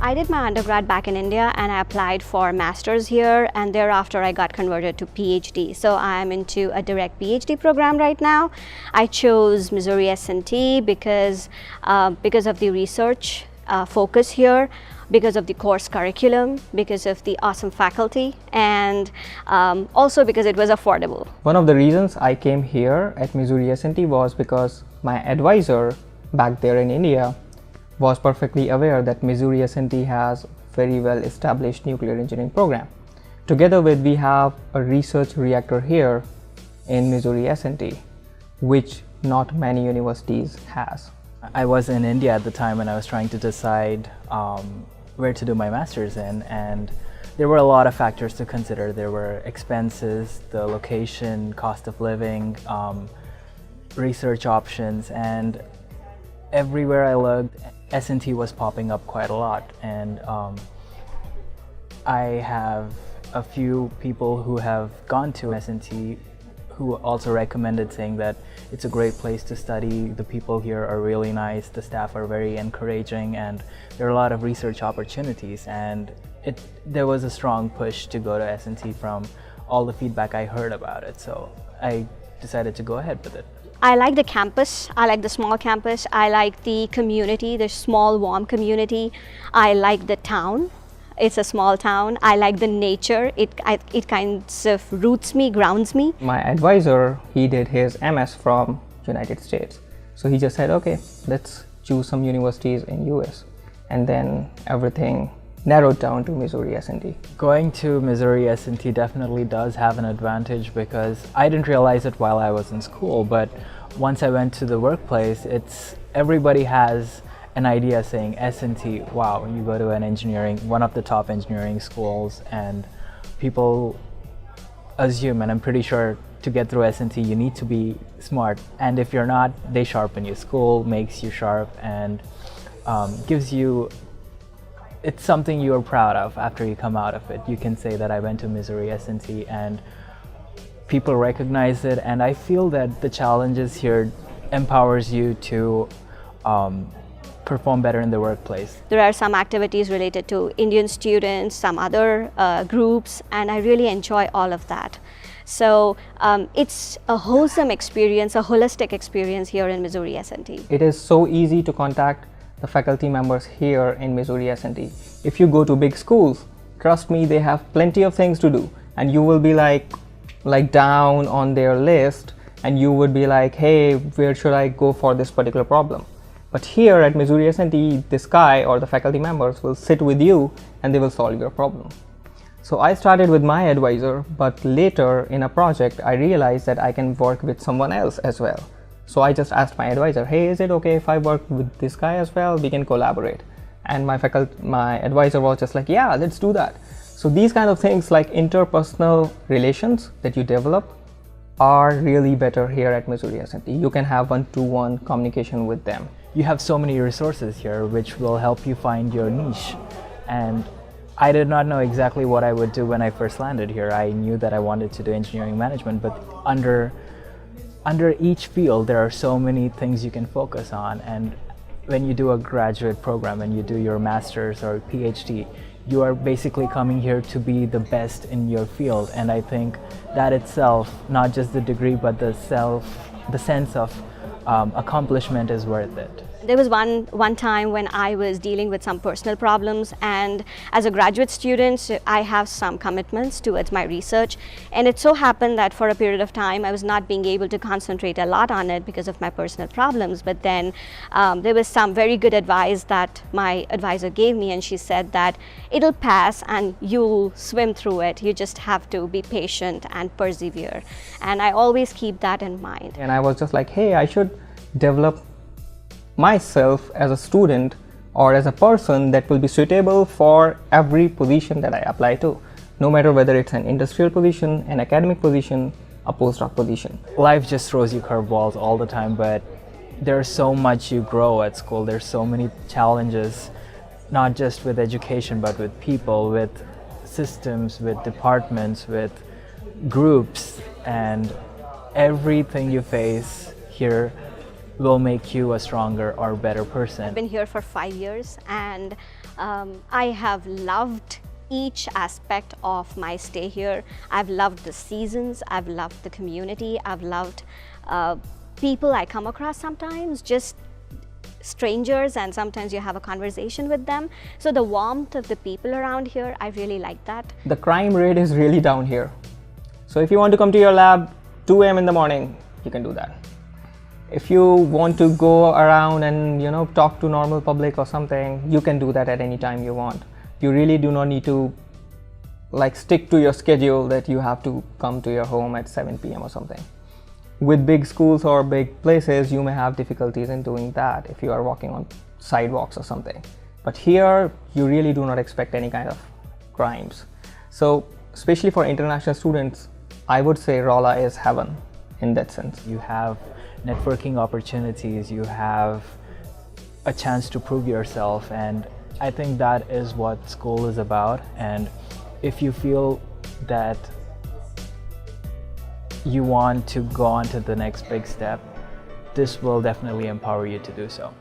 I did my undergrad back in India and I applied for master's here, and thereafter I got converted to PhD. So I'm into a direct PhD program right now. I chose Missouri S&T because of the research focus here, because of the course curriculum, because of the awesome faculty, and also because it was affordable. One of the reasons I came here at Missouri S&T was because my advisor back there in India was perfectly aware that Missouri S&T has a very well established nuclear engineering program. Together with, we have a research reactor here in Missouri S&T, which not many universities has. I was in India at the time when I was trying to decide where to do my master's in, and there were a lot of factors to consider. There were expenses, the location, cost of living, research options, and everywhere I looked, S&T was popping up quite a lot. And I have a few people who have gone to S&T who also recommended, saying that it's a great place to study. The people here are really nice, the staff are very encouraging, and there are a lot of research opportunities. And there was a strong push to go to S&T from all the feedback I heard about it. So I decided to go ahead with it. I like the campus, I like the small campus, I like the community, the small warm community. I like the town. It's a small town. I like the nature. It kind of roots me, grounds me. My advisor, he did his MS from United States. So he just said, okay, let's choose some universities in US. And then everything narrowed down to Missouri S&T. Going to Missouri S&T definitely does have an advantage, because I didn't realize it while I was in school, but once I went to the workplace, everybody has an idea saying S&T, wow, you go to one of the top engineering schools, and people assume, and I'm pretty sure to get through S&T you need to be smart, and if you're not, they sharpen you. School makes you sharp and gives you, it's something you're proud of after you come out of it. You can say that I went to Missouri S&T, and people recognize it, and I feel that the challenges here empowers you to perform better in the workplace. There are some activities related to Indian students, some other groups, and I really enjoy all of that. So it's a wholesome experience, a holistic experience here in Missouri S&T. It is so easy to contact the faculty members here in Missouri S&T. If you go to big schools, trust me, they have plenty of things to do, and you will be like down on their list, and you would be like, hey, where should I go for this particular problem? But here at Missouri S&T, this guy or the faculty members will sit with you and they will solve your problem. So I started with my advisor, but later in a project, I realized that I can work with someone else as well. So I just asked my advisor, hey, is it okay if I work with this guy as well? We can collaborate. And my advisor was just like, yeah, let's do that. So these kind of things, like interpersonal relations that you develop, are really better here at Missouri S&T. You can have one-to-one communication with them. You have so many resources here which will help you find your niche. And I did not know exactly what I would do when I first landed here. I knew that I wanted to do engineering management, but under each field there are so many things you can focus on. And when you do a graduate program and you do your master's or PhD, you are basically coming here to be the best in your field. And I think that itself, not just the degree, but the sense of accomplishment is worth it. There was one time when I was dealing with some personal problems, and as a graduate student, I have some commitments towards my research, and it so happened that for a period of time I was not being able to concentrate a lot on it because of my personal problems. But then there was some very good advice that my advisor gave me, and she said that it'll pass and you'll swim through it. You just have to be patient and persevere, and I always keep that in mind. And I was just like, hey, I should develop myself as a student or as a person that will be suitable for every position that I apply to, no matter whether it's an industrial position, an academic position, a postdoc position. Life just throws you curveballs all the time, but there's so much you grow at school. There's so many challenges, not just with education, but with people, with systems, with departments, with groups, and everything you face here will make you a stronger or better person. I've been here for 5 years, and I have loved each aspect of my stay here. I've loved the seasons, I've loved the community, I've loved people I come across sometimes, just strangers, and sometimes you have a conversation with them. So the warmth of the people around here, I really like that. The crime rate is really down here. So if you want to come to your lab 2 a.m. in the morning, you can do that. If you want to go around and talk to normal public or something, you can do that at any time you want. You really do not need to stick to your schedule that you have to come to your home at 7 p.m. or something. With big schools or big places, you may have difficulties in doing that if you are walking on sidewalks or something. But here, you really do not expect any kind of crimes. So, especially for international students, I would say Rolla is heaven in that sense. You have networking opportunities, you have a chance to prove yourself, and I think that is what school is about. And if you feel that you want to go on to the next big step, this will definitely empower you to do so.